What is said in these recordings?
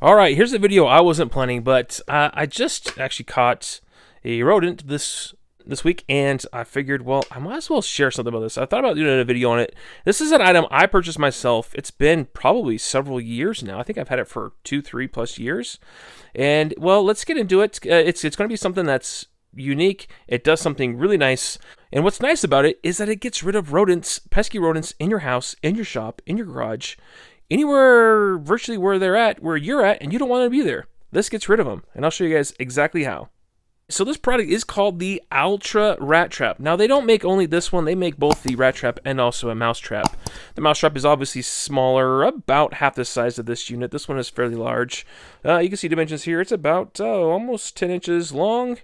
All right, here's a video I wasn't planning, but I just actually caught a rodent this week, and I figured, well, I might as well share something about this. I thought about doing a video on it. This is an item I purchased myself. It's been probably several years now. I think I've had it for 2-3+ years, and well, let's get into it. It's going to be something that's unique. It does something really nice. And what's nice about it is that it gets rid of rodents, pesky rodents in your house, in your shop, in your garage, anywhere virtually where they're at, where you're at, and you don't want to be there. This gets rid of them, and I'll show you guys exactly how. So this product is called the Owltra rat trap. Now they don't make only this one, they make both the rat trap and also a mouse trap. The mouse trap is obviously smaller, about half the size of this unit. This one is fairly large. You can see dimensions here. It's about almost 10 inches long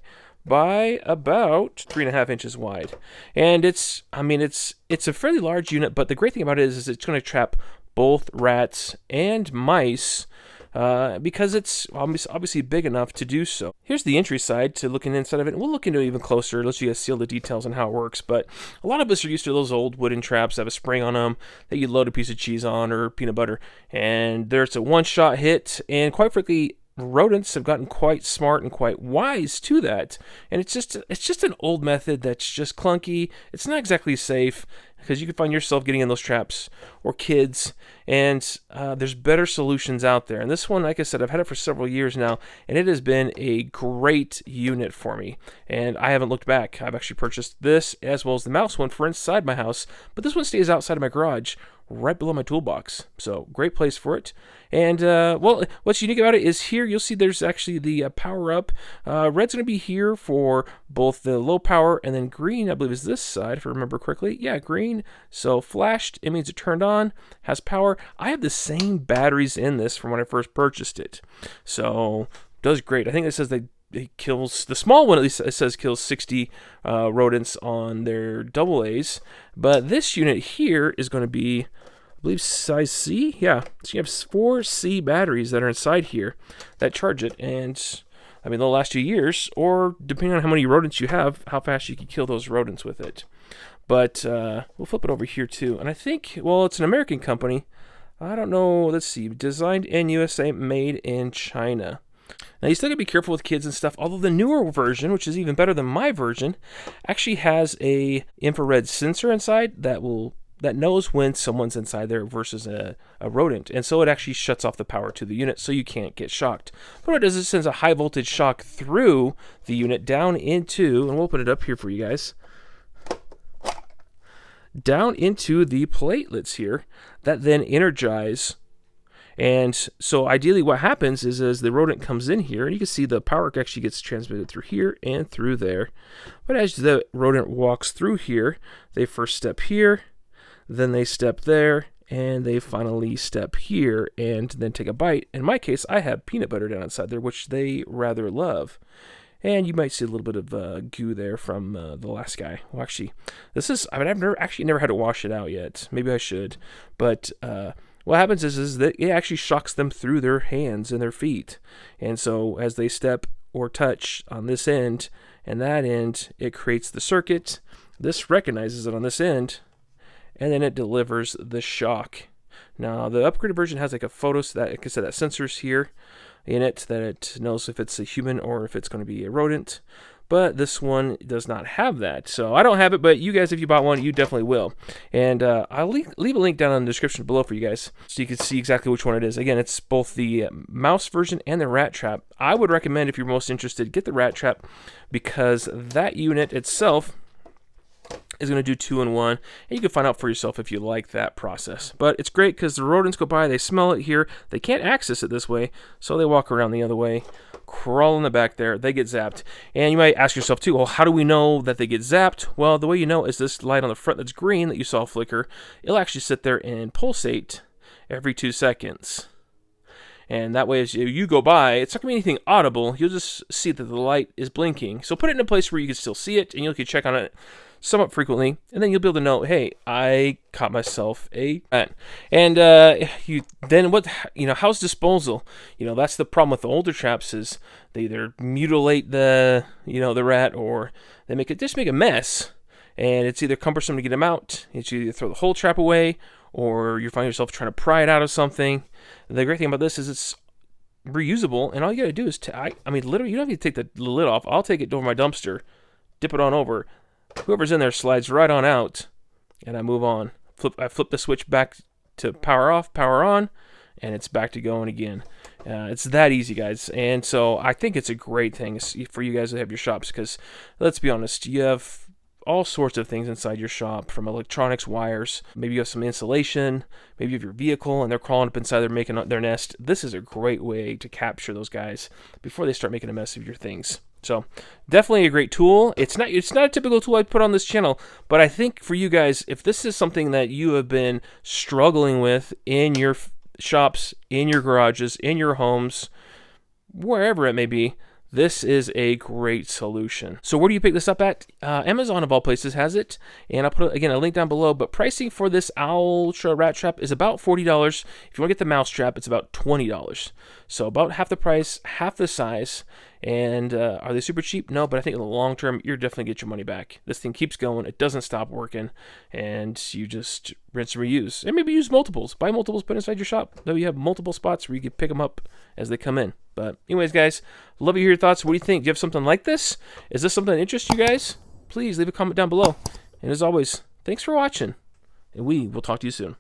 by about 3.5 inches wide. And it's a fairly large unit, but the great thing about it is it's going to trap both rats and mice because it's obviously big enough to do so. Here's the entry side to looking inside of it, and we'll look into it even closer, let you guys see all the details on how it works. But a lot of us are used to those old wooden traps that have a spring on them that you load a piece of cheese on or peanut butter, and there's a one-shot hit, and quite frankly, rodents have gotten quite smart and quite wise to that, and it's just an old method that's just clunky. It's not exactly safe because you can find yourself getting in those traps, or kids, and there's better solutions out there. And this one, like I said, I've had it for several years now, and it has been a great unit for me, and I haven't looked back. I've actually purchased this as well as the mouse one for inside my house, but this one stays outside of my garage, right below my toolbox. So great place for it. And well, what's unique about it is here you'll see there's actually the power up. Red's going to be here for both the low power, and then green I believe is this side if I remember correctly. Yeah, green. So flashed, it means it turned on, has power. I have the same batteries in this from when I first purchased it, so does great. I think it says that it kills, the small one at least, it says kills 60 rodents on their double A's, but this unit here is going to be, I believe, size C. Yeah, so you have 4 C batteries that are inside here that charge it, and I mean they'll last you years, or depending on how many rodents you have, how fast you can kill those rodents with it. But we'll flip it over here too, and I think, well, it's an American company. I don't know, let's see, designed in USA, made in China. Now you still gotta be careful with kids and stuff, although the newer version, which is even better than my version, actually has a infrared sensor inside that knows when someone's inside there versus a rodent, and so it actually shuts off the power to the unit so you can't get shocked. But what it does is it sends a high voltage shock through the unit down into, and we'll open it up here for you guys, down into the platelets here that then energize. And so ideally what happens is as the rodent comes in here, and you can see the power actually gets transmitted through here and through there, but as the rodent walks through here, they first step here, then they step there, and they finally step here and then take a bite. In my case, I have peanut butter down inside there, which they rather love. And you might see a little bit of goo there from the last guy. Well, actually, this is, I've never had to wash it out yet. Maybe I should. But what happens is that it actually shocks them through their hands and their feet. And so as they step or touch on this end and that end, it creates the circuit. This recognizes it on this end, and then it delivers the shock. Now, the upgraded version has like a photo, so that, like I said, that sensor's here in it, that it knows if it's a human or if it's going to be a rodent, but this one does not have that. So I don't have it, but you guys, if you bought one, you definitely will. And I'll leave a link down in the description below for you guys so you can see exactly which one it is. Again, it's both the mouse version and the rat trap. I would recommend, if you're most interested, get the rat trap, because that unit itself is going to do 2-in-1, and you can find out for yourself if you like that process. But it's great because the rodents go by, they smell it here, they can't access it this way, so they walk around the other way, crawl in the back there, they get zapped. And you might ask yourself too, well, how do we know that they get zapped? Well, the way you know is this light on the front that's green that you saw flicker. It'll actually sit there and pulsate every 2 seconds. And that way, as you go by, it's not going to be anything audible. You'll just see that the light is blinking. So put it in a place where you can still see it, and you can check on it somewhat frequently, and then you'll be able to know, hey, I caught myself a rat. And how's disposal? That's the problem with the older traps, is they either mutilate the rat, or they just make a mess, and it's either cumbersome to get them out. It's either throw the whole trap away, or you find yourself trying to pry it out of something. The great thing about this is it's reusable, and all you gotta do is, I mean, literally, you don't have to take the lid off. I'll take it over my dumpster, dip it on over. Whoever's in there slides right on out, and I move on. I flip the switch back to power off, power on, and it's back to going again. It's that easy, guys. And so I think it's a great thing for you guys to have your shops, because let's be honest, you have all sorts of things inside your shop, from electronics, wires, maybe you have some insulation, maybe you have your vehicle and they're crawling up inside there making their nest. This is a great way to capture those guys before they start making a mess of your things. So definitely a great tool. It's not a typical tool I'd put on this channel, but I think for you guys, if this is something that you have been struggling with in your shops, in your garages, in your homes, wherever it may be, this is a great solution. So where do you pick this up at? Amazon, of all places, has it. And I'll put, again, a link down below. But pricing for this Owltra rat trap is about $40. If you want to get the mouse trap, it's about $20. So about half the price, half the size. And are they super cheap? No, but I think in the long term, you're definitely get your money back. This thing keeps going. It doesn't stop working. And you just rinse and reuse. And maybe use multiples. Buy multiples, put inside your shop. Though you have multiple spots where you can pick them up as they come in. But anyways, guys, love to hear your thoughts. What do you think? Do you have something like this? Is this something that interests you guys? Please leave a comment down below. And as always, thanks for watching. And we will talk to you soon.